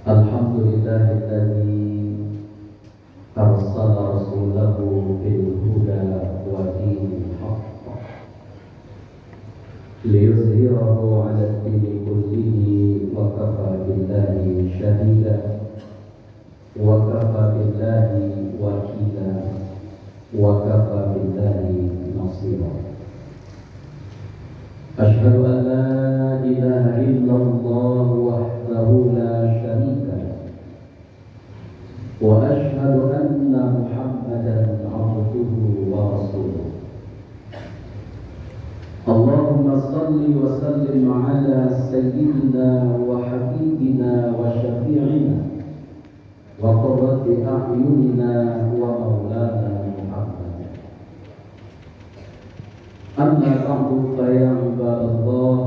Alhamdulillahilladzi arsala rasulahu bil huda wa dinil haqq liyuzhirahu 'ala ad-dini kullihi wa kafa billahi shahida wa kafa billahi wakila wa kafa billahi nasira. Asyhadu an la ilaha illallah wahdahu la syarika lah wa asyhadu anna Muhammadan 'abduhu wa rasuluh. Allahumma salli wa sallim ala sayyidina wa habibina wa syafi'ina wa qurrati a'yunina wa maulana Muhammad. Amma ba'du fa ya ibadallah,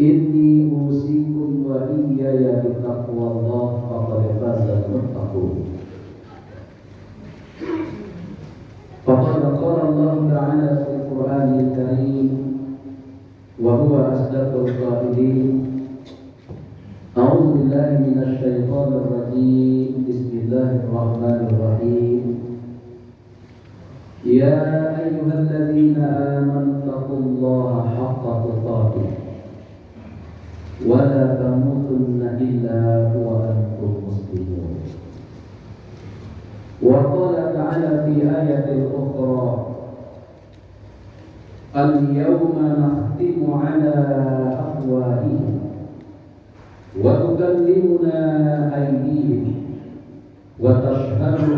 inni usikum wa iyaya bi taqwallah faqad faza al-muttaqun. Faqad qala Allah ta'ala fil Qur'anil Karim wa huwa asdaqul qailin. A'udzu billahi minasy syaithanir rajim. Bismillahirrahmanirrahim. Ya ayyuhalladzina amanu taqullaha haqqa tuqatih wa la tamutunna illa wa antum muslimun. Wa qala ta'ala fi ayatil ukhra, al-yawma nakhtimu 'ala afwahihim wa tukallimuna aydihim wa tashhadu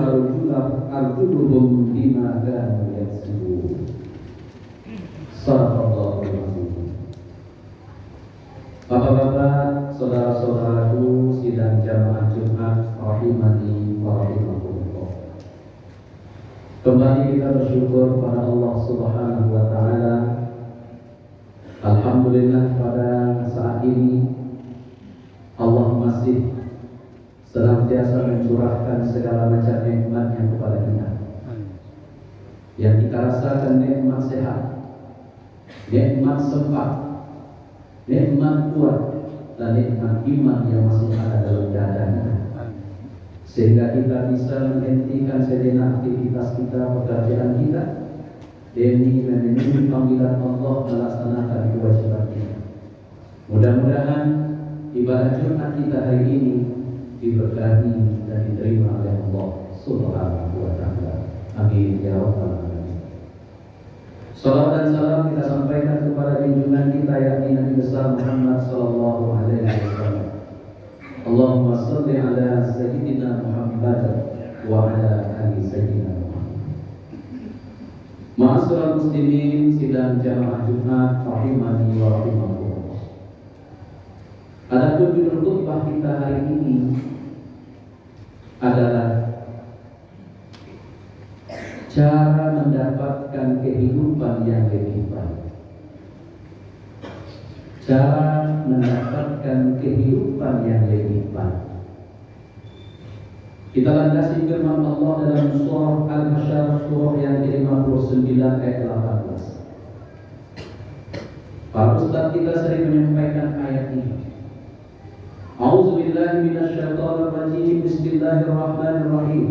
arjuluhum bima kanu yaksibun. Shadaqallahu al-azim. Bapak-bapak, saudara-saudaraku sidang jamaah Jumat rahimani wa rahimakumullah. Kembali kita bersyukur pada Allah Subhanahu wa taala. Alhamdulillah pada saat ini Allah masih senantiasa mencurahkan segala macam nikmatnya kepada kita. Yang kita rasakan nikmat sehat, nikmat sempat, nikmat kuat, dan nikmat iman yang masih ada dalam dadanya, sehingga kita bisa menghentikan sejenak aktivitas kita, pekerjaan kita, demi memenuhi panggilan Allah melaksanakan kewajiban kita. Mudah-mudahan ibadah Jumat kita hari ini diberkahi dan diterima oleh Allah Subhanahu wa taala. Amin ya rabbal alamin. Salawat dan salam kita sampaikan kepada junjungan kita yakni Nabi besar Muhammad sallallahu alaihi wasallam. Allahumma shalli ala sayyidina Muhammad wa ala ali sayyidina Muhammad. Ma'asyiral muslimin sidang jamaah Jumat rahimani wa rahimakumullah. Adapun judul khutbah kita hari ini adalah cara mendapatkan kehidupan yang lebih baik. Cara mendapatkan kehidupan yang lebih baik. Kita landasi firman Allah dalam surah Al-Hasyr, surah yang ke-59 ayat 18. Para ustaz kita sering menyampaikan ayat ini. A'udzu billahi minasy syaithanir rajim. Bismillahirrahmanirrahim.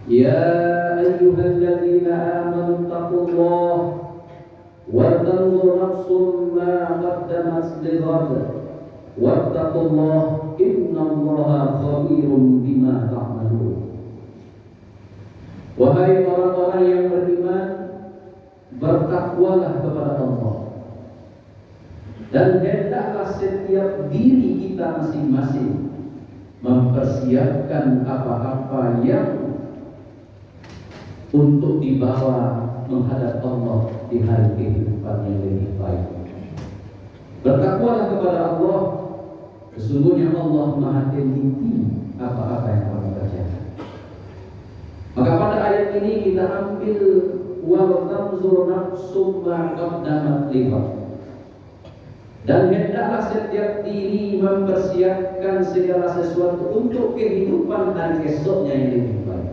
Ya ayyuhalladzina amanu taqullaha wa tanzur nafsum ma qaddamat lighad wattaqullaha innallaha khabirum bima ta'malun. Wahai orang-orang yang beriman, bertakwalah kepada Allah, dan hendaklah setiap diri kita masing-masing mempersiapkan apa-apa yang untuk dibawa menghadap Allah di hari kehidupan yang lebih baik. Bertakwalah kepada Allah, sesungguhnya Allah Maha teliti apa-apa yang kamu kerjakan. Maka pada ayat ini kita ambil wa tanzur nafsum ma qaddamat lighad. Dan hendaklah setiap diri mempersiapkan segala sesuatu untuk kehidupan hari esoknya yang lebih baik.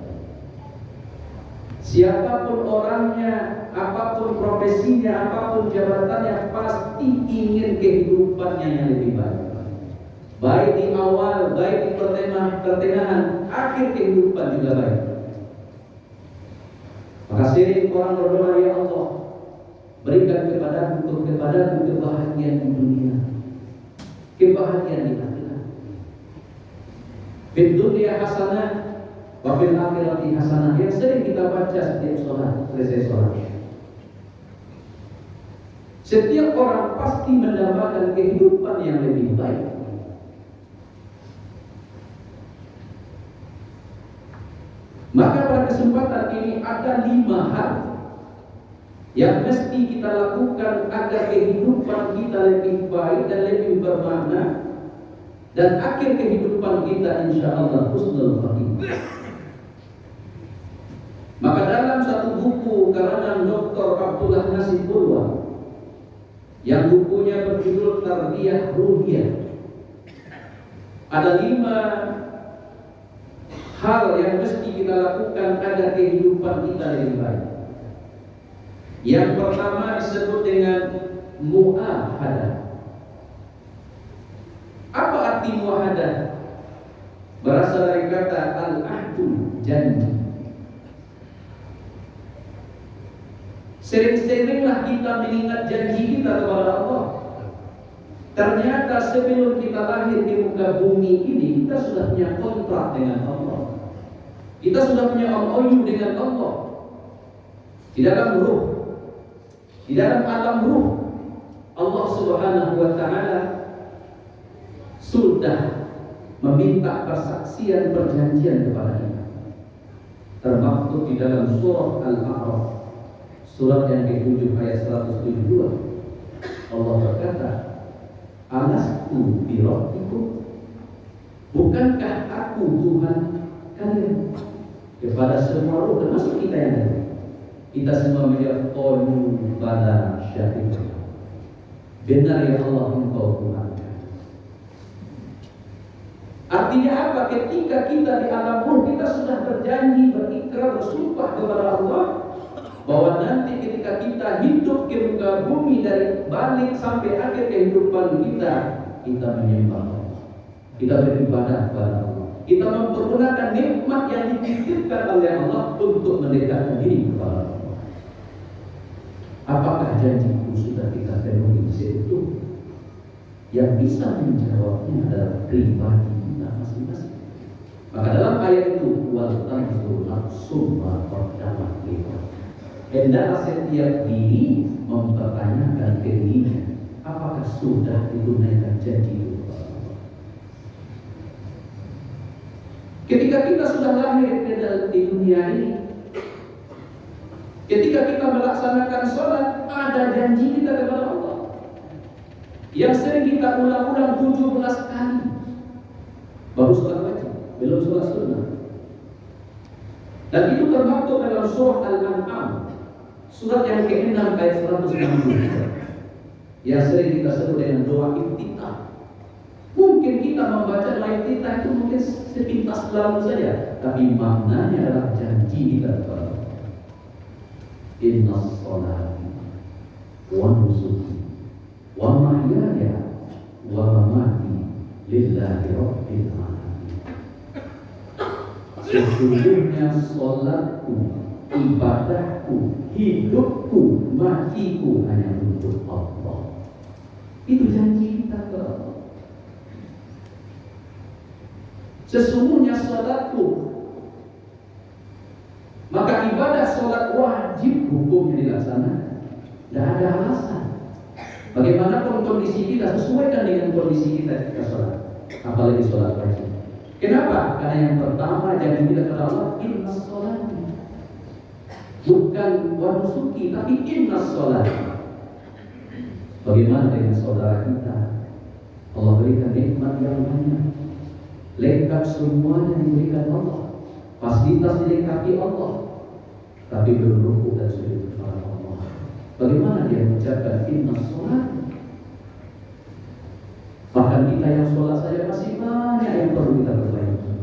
Siapapun orangnya apapun profesinya, apapun jabatannya, pasti ingin kehidupannya yang lebih baik. Baik di awal, baik di pertengahan, akhir kehidupan juga baik. Maka sering orang berdoa, ya Allah, berikan kepadaku kebahagiaan di dunia, kebahagiaan di akhirat. Fid dunya hasanah wa fil akhirati hasanah, yang sering kita baca setiap selesai sholat. Setiap orang pasti mendapatkan kehidupan yang lebih baik. Maka pada kesempatan ini ada 5 hal yang mesti kita lakukan agar kehidupan kita lebih baik dan lebih bermakna, dan akhir kehidupan kita insya Allah husnul khatimah. Maka dalam satu buku karangan Dr. Abdullah Nasib Bulwa, yang bukunya berjudul Tarbiyah Ruhiyah, ada 5 hal yang mesti kita lakukan agar kehidupan kita lebih baik. Yang pertama disebut dengan muahadah. Apa arti muahadah? Berasal dari kata al-ahdu, janji. Sering-seringlah kita mengingat janji kita kepada Allah. Ternyata sebelum kita lahir di muka bumi ini, kita sudah punya kontrak dengan Allah. Kita sudah punya MOU dengan Allah. Di dalam ruh, di dalam alam ruh, Allah Subhanahu wa Ta'ala sudah meminta persaksian perjanjian kepada kita. Termaktub di dalam surah Al-A'raf, surat yang ke-7 ayat 172. Allah berkata, alastu bi rabbikum, bukankah aku Tuhan kalian? Kepada semua ruh, termasuk kita yang ada. Kita semua menjawab qalu bala syahid. Benar ya Allah, Engkau Tuhan. Artinya apa? Ketika kita di alam ruh, kita sudah berjanji, berikrar, bersumpah kepada Allah bahwa nanti ketika kita hidup ke muka bumi, dari balik sampai akhir kehidupan kita menyembah Allah, kita beribadah kepada Allah, kita mempergunakan nikmat yang dititipkan oleh Allah untuk mendekatkan diri kepada Allah. Apakah janji itu sudah kita penuhi seutuhnya? Yang bisa menjawabnya adalah pribadi kita masing-masing. Maka dalam ayat itu, wal tanzur nafsum ma qaddamat lighad, hendaklah setiap diri mempertanyakan dirinya, apakah sudah ditunaikan janji itu. Ketika kita sudah lahir di dunia ini, ketika kita melaksanakan sholat, ada janji kita kepada Allah yang sering kita ulang-ulang 17 kali. Baru sholat wajib, belum sholat sunnah. Dan itu termaktub dalam surah Al-An'am, surat yang ke-6 ayat 160, yang sering kita sebut dengan doa iftitah. Mungkin kita membaca doa iftitah itu mungkin sepintas lalu saja, tapi maknanya adalah janji kita kepada Allah. Inna sholati wa nusuki wa mahyaya wa mamati lillahi rabbil alamin. Sesungguhnya sholatku, ibadahku, hidupku, matiku hanya untuk Allah. Itu janji kita ke Allah. Sesungguhnya sholatku, maka ibadah sholat wajib hukumnya dilaksanakan. Tidak ada alasan. Bagaimanapun kondisi kita, sesuaikan dengan kondisi kita sholat. Apalagi sholat wajib. Kenapa? Karena yang pertama janji kita kepada Allah, inna sholati. Bukan wa nusuki, tapi inna sholati. Bagaimana dengan saudara kita? Allah berikan nikmat yang banyak, lengkap semuanya diberikan Allah, fasilitas dilengkapi Allah, tapi belum rukuk dan sujud kepada Allah. Bagaimana dia mengucapkan inna sholat? Bahkan kita yang sholat saja masih banyak yang perlu kita perbaiki,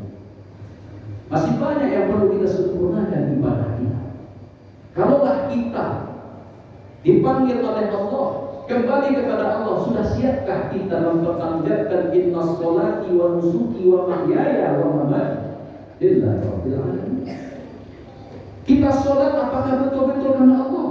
masih banyak yang perlu kita sempurnakan ibadah kita. Kalaulah kita dipanggil oleh Allah, kembali kepada Allah. Sudah siapkah kita mempertanggungjawabkan inna sholati wa nusuki wa mahyaya wa mamati lillahi rabbil alamin? Kita sholat apakah betul-betul karena Allah?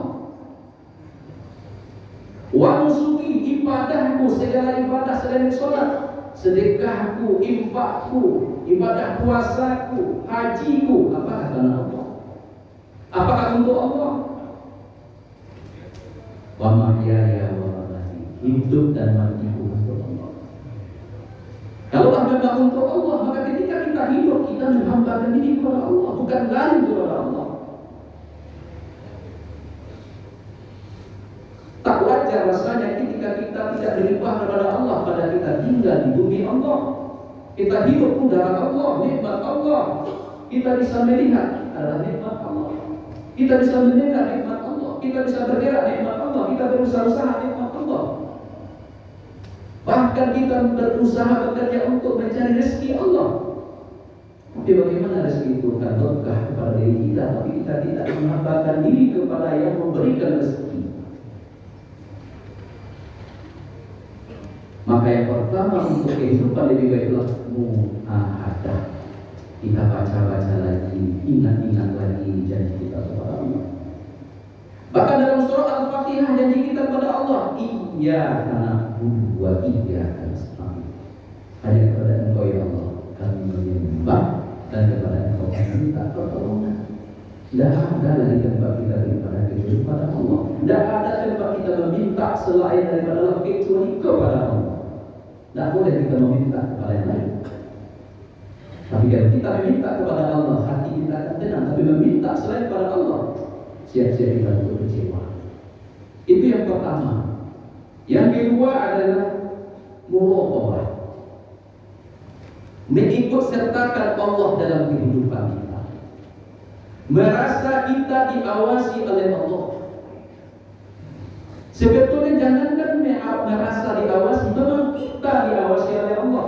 Wa nusuki, ibadahku, segala ibadah selain sholat, sedekahku, infakku, ibadah puasaku, hajiku, apakah karena Allah? Apakah untuk Allah? Wa mahyaya wa mamati, hidup dan matiku untuk Allah. Kalau memang untuk Allah, maka ketika kita hidup, kita menghambakan diri kepada Allah, bukan lari kepada Allah. Tak wajar rasanya ketika kita tidak beribadah kepada Allah, pada kita tinggal di bumi Allah, kita hidup udara Allah, nikmat Allah, kita bisa melihat adalah nikmat Allah, kita bisa mendengar nikmat Allah, kita bisa bergerak nikmat Allah, kita berusaha nikmat Allah, bahkan kita berusaha bekerja untuk mencari rezeki Allah. Tapi bagaimana rezeki itu kan berkah kepada diri kita, tapi kita tidak menghambakan diri kepada yang memberikan rezeki. Maka yang pertama untuk kehidupan lebih baiklah mu'ahadah. Kita baca-baca lagi, ingat-ingat lagi janji kita kepada Allah. Bahkan dalam surah Al-Fatihah janji kita kepada Allah, iyyaka na'budu wa iyyaka nasta'in. Hanya kepada Engkau ya Allah kami menyembah, dan kepada Engkau kami minta pertolongan. Tidak ada lagi tempat kita beribadah kecuali kepada Allah. Tidak ada tempat kita meminta selain daripada Allah kecuali kepada Allah. Tidak boleh kita meminta kepada yang lain. Tapi kalau kita meminta kepada Allah, hati kita akan tenang. Tapi meminta selain kepada Allah, siap-siap kita untuk kecewa. Itu yang pertama. Yang kedua adalah muraqabah, mengikut sertakan Allah dalam kehidupan kita, merasa kita diawasi oleh Allah. Sebetulnya jangankan merasa diawasi, memang kita diawasi oleh Allah.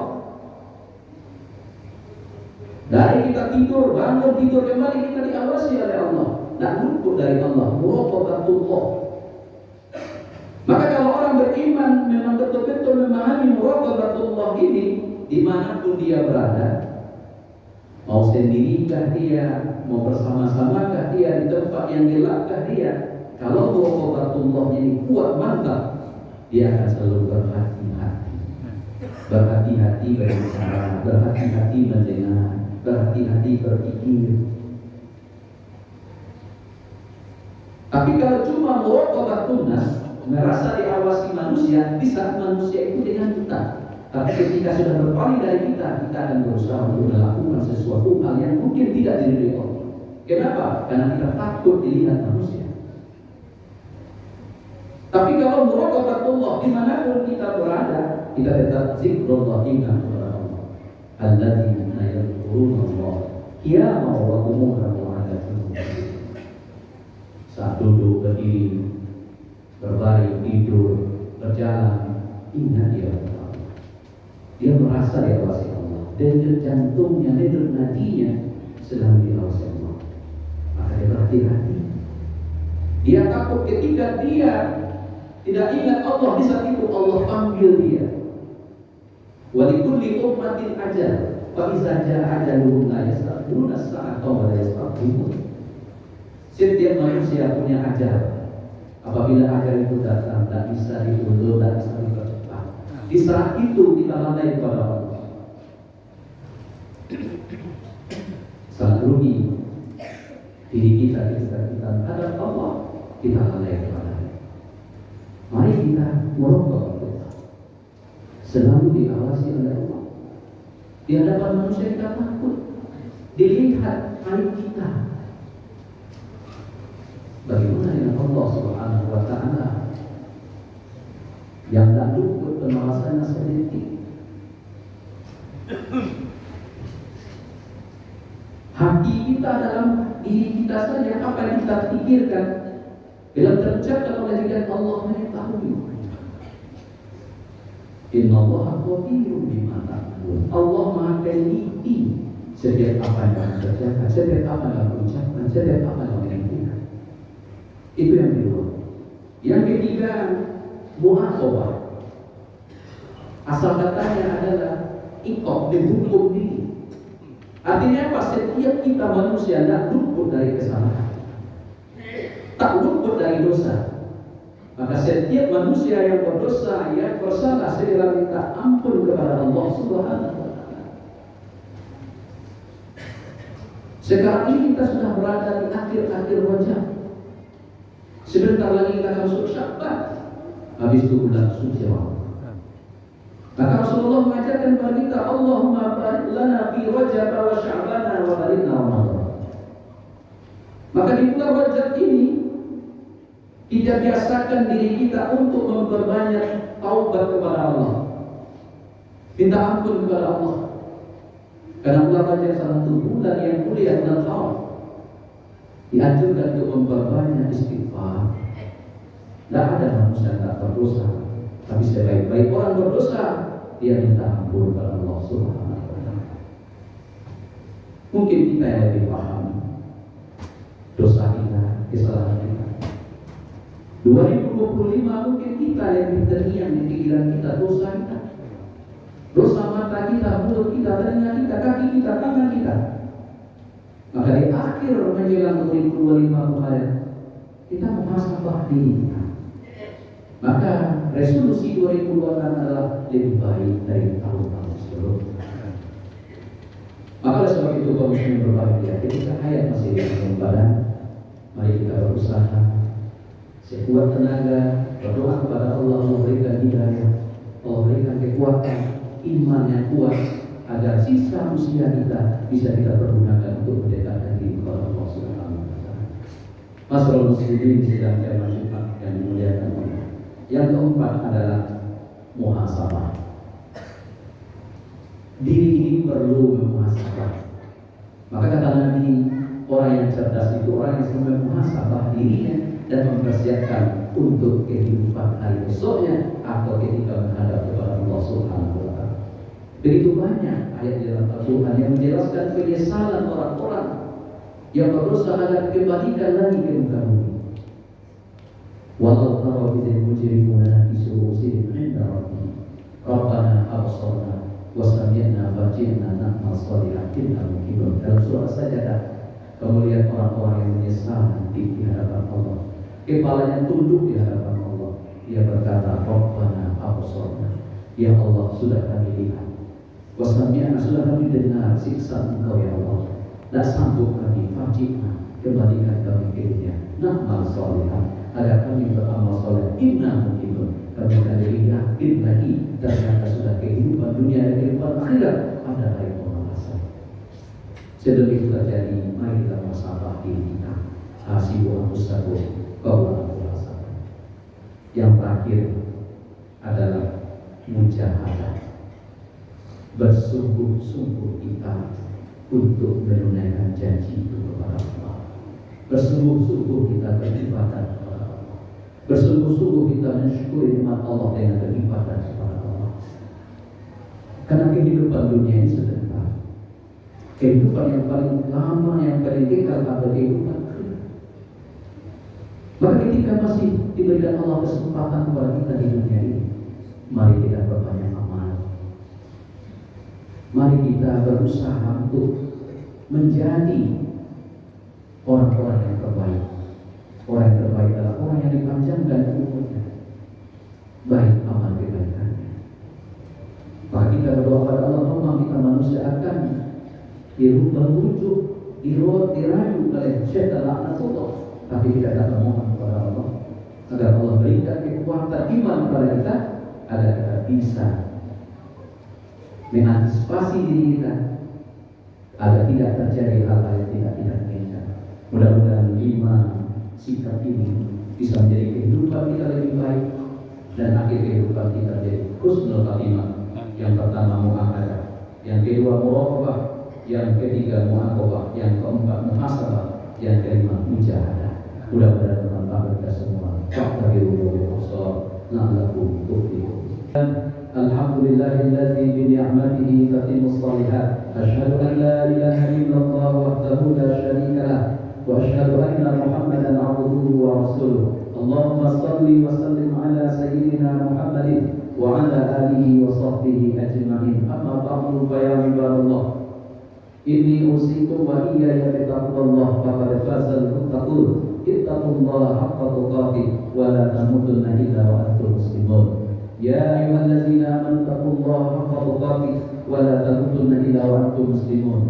Dari kita tidur, bangun tidur kembali, kita diawasi oleh Allah. Tak luput dari Allah, muraqabatullah. Maka kalau orang beriman memang betul-betul memahami muraqabatullah ini, dimanapun dia berada, mau sendirikah dia, mau bersama-samakah dia, di tempat yang gelapkah dia, kalau muraqabatullah ini kuat mantap, dia akan selalu berhati-hati. Berhati-hati berbicara, berhati-hati mendengar, berhati-hati berpikir. Tapi kalau cuma muraqabatun nas, merasa diawasi manusia, bisa manusia itu dengan kita. Tapi ketika sudah berpaling dari kita, kita akan berusaha untuk melakukan sesuatu hal yang mungkin tidak diridhoi Allah. Kenapa? Karena kita takut dilihat manusia. Tapi kalau muraqabatullah, dimanapun kita berada, kita tetap zikrullah, ingat kepada Allah. Alladzina yadhkuruna Allah qiyaman wa qu'udan wa 'ala junubihim. Saat duduk, berdiri, berbaring, tidur, berjalan, ingat dia Allah. Dia merasa diawasi Allah, dan jantungnya, denyut nadinya sedang diawasi Allah. Maka dia berhati-hati. Dia takut ketika dia tidak ingat Allah, di saat itu Allah panggil dia. Walikulli ummatin ajal, fa iza jaa ajaluhum la yastaqbiluna as-sa'ata wa la yastaqdimun. Setiap manusia punya ajal. Apabila ajal itu datang, tak bisa diundur, tak bisa dipercepat. Di saat itu kita lalai kepada Allah. Sangat rugi diri kita terhadap Allah, kita lalai kepada Allah. Mari kita muraqabah, selalu diawasi oleh Allah. Di hadapan manusia kita takut dilihat aib kita. Bagaimana dengan Allah Subhanahu wa Ta'ala yang tak luput pengawasannya sedetik? Hati kita dalam diri kita saja, apa yang kita pikirkan, dalam tercatat oleh diri Allah mengetahui. Inna Allah khabirun bima ta'malun. Allah Maha teliti setiap apa yang kamu kerjakan, setiap apa yang kamu ucapkan, setiap apa yang kamu lakukan. Itu yang kedua. Yang ketiga, mu'aqabah. Asal katanya adalah ikut dihukum diri. Artinya apa? Setiap kita manusia tidak luput dari kesalahan, tak luput dari dosa. Maka setiap manusia yang berdosa, yang bersalah, segera minta ampun kepada Allah Subhanahu wa Ta'ala. Sekarang ini kita sudah berada di akhir-akhir Rajab. Sebentar lagi kita akan masuk Sya'ban. Habis itu bulan suci Ramadan. Maka Rasulullah mengajarkan kepada kita, Allahumma barik lana fi Rajab wa Sya'ban wa balighna Ramadan. Maka di bulan Rajab ini kita biasakan diri kita untuk memperbanyak taubat kepada Allah, minta ampun kepada Allah. Karena bulan Rajab salah satu bulan yang mulia dalam tahun, dianjurkan untuk memperbanyak istighfar. Tidak ada manusia yang tak berdosa, tapi sebaik-baik orang berdosa, dia minta ampun kepada Allah Subhanahu wa Ta'ala. Mungkin kita yang lebih paham dosa kita, kesalahan kita. 2025 mungkin kita yang terngiang di pikiran kita dosa kita. Dosa mata kita, mulut kita, telinga kita, kaki kita, tangan kita. Maka di akhir menjelang 2025 kemarin, kita muhasabah diri kita. Maka resolusi 2026 adalah lebih baik dari tahun-tahun sebelumnya. Maka oleh sebab itu kaum muslimin berbahagia, ketika hayat masih di dalam badan, mari kita berusaha sekuat tenaga, berdoa kepada Allah memberikan hidayah, Allah berikan kekuatan, iman yang kuat, agar sisa usia kita bisa kita pergunakan untuk mendekatkan diri kepada Allah Subhanahu wa Ta'ala. Masyaallah muslimin sedang jamaah Jumat yang dimuliakan Allah. Yang keempat adalah muhasabah. Diri ini perlu muhasabah. Maka kata Nabi, orang yang cerdas itu orang yang selalu muhasabah dirinya dan mempersiapkan untuk kehidupan hari esoknya atau ketika menghadap kepada Allah Subhanahu wa Ta'ala. Begitu banyak ayat di dalam Al-Quran yang menjelaskan penyesalan orang-orang yang berdosa agar kembalikan lagi ke muka bumi. Walau tara idhil mujrimuna fi surusihim 'inda rabbihim Rabbana absarna wa sami'na farji'na na'mal shalihan inna muqinun. Dalam surah Sajdah kamu lihat orang-orang yang menyesal di hadapan Allah, kepalanya tunduk di hadapan Allah. Dia berkata, Rabbana absarna, ya Allah sudah kami lihat, wa sami'na sudah kami dengar siksa Engkau ya Allah, tak sanggup kami, farji'na kembalikan kami ke dunia, na'mal shalihan agar kami beramal soleh, inna muqinun kami akan yakin lagi ternyata sudah kehidupan dunia dan kehidupan akhirat ada hari pembalasan. Sedemikian terjadi, mari kita muhasabah diri kita. Hasibu anfusakum qabla an tuhasabu. Yang terakhir adalah mujahadah. Bersungguh-sungguh kita untuk menunaikan janji itu kepada Allah. Bersungguh-sungguh kita beribadah kepada Allah. Bersungguh-sungguh kita mensyukuri nikmat Allah dengan beribadah kepada Allah. Karena kehidupan dunia ini sebentar. Kehidupan yang paling lama, yang paling kekal adalah kehidupan akhirat. Maka ketika masih diberikan Allah kesempatan kepada kita di dunia ini, mari kita berbanyak amal. Mari kita berusaha untuk menjadi orang-orang yang terbaik. Orang yang terbaik adalah orang yang dipanjangkan umurnya, baik amal kebaikannya. Maka kita berdoa kepada Allah, memang kita manusia akan berwujud, dirayu oleh syaitan laknatullah, tapi kita dapat memohon kepada Allah agar Allah berikan kekuatan iman kepada kita agar kita bisa mengantisipasi diri kita agar tidak terjadi hal-hal yang tidak kita inginkan. Mudah-mudahan 5 sikap ini bisa menjadi kehidupan kita lebih baik dan akhir kehidupan kita jadi husnul khatimah. Yang pertama mu'amalah, yang kedua muraqabah, yang ketiga mu'aqabah, yang keempat muhasabah, yang kelima mujahadah. Mudah-mudahan bermanfaat kita semua. Fattabi'u bil absar la'allakum tuflihun. Alhamdulillahilladzi bi ni'matihi tatimmus shalihat. Asyhadu an la ilaha illallah wahdahu la syarika lah wa asyhadu anna Muhammadan 'abduhu wa rasuluh. اللهم صل وسلم على سيدنا محمد وعلى آله وصحبه أجمعين. أما بعد فيا عباد الله إني أوصيكم وإياي بتقوى الله فقد فاز المتقون. اتقوا الله حق تقاته ولا تموتن إلا وأنتم مسلمون. يا أيها الذين آمنوا اتقوا الله حق تقاته ولا تموتن إلا وأنتم مسلمون.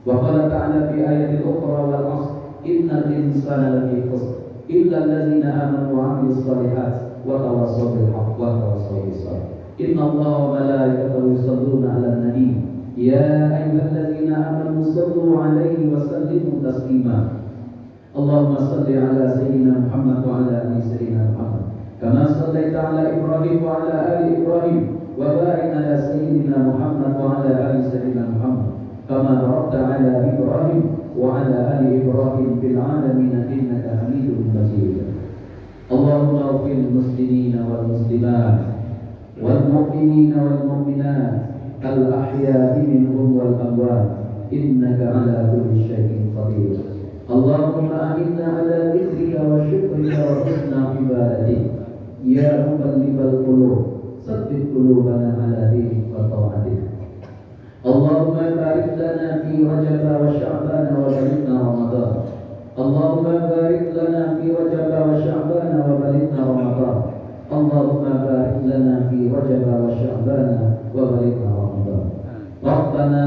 وقال تعالى في آية أخرى والعصر إن الإنسان لفي خسر إلا الذين آمنوا وعملوا الصالحات وتواصوا بالحق وتواصوا بالصبر. إن الله وملائكته يصلون على النبي يا أيها الذين آمنوا صلوا عليه وسلموا تسليما. اللهم صل على سيدنا محمد وعلى آل سيدنا محمد كما صليت على إبراهيم وعلى آل إبراهيم وبارك على سيدنا محمد وعلى آل سيدنا محمد كما باركت على إبراهيم وعلى آل إبراهيم في العالمين إنك حميد مجيد. اللهم اغفر للمسلمين والمسلمات والمؤمنين والمؤمنات الأحياء منهم والأموات إنك على كل شيء قدير. اللهم أعنا على ذكرك وشكرك وحسن عبادتك يا مقلب القلوب ثبت قلوبنا على دينك وطاعتك. اللهم بارك لنا في رجب وشعبان وبلغنا رمضان. اللهم بارك لنا في رجب وشعبان وبلغنا رمضان. اللهم بارك لنا في رجب وشعبان وبلغنا رمضان. ربنا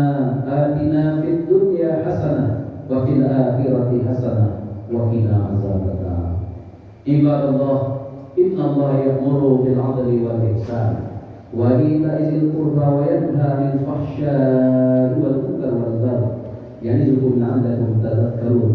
آتنا في الدنيا حسنة وفي الآخرة حسنة وقنا عذاب النار. عباد الله إن الله يأمر بالعدل والإحسان وإيتاء ذي القربى وينهى عن الفحشاء والمنكر والبغي يعظكم لعلكم تذكرون.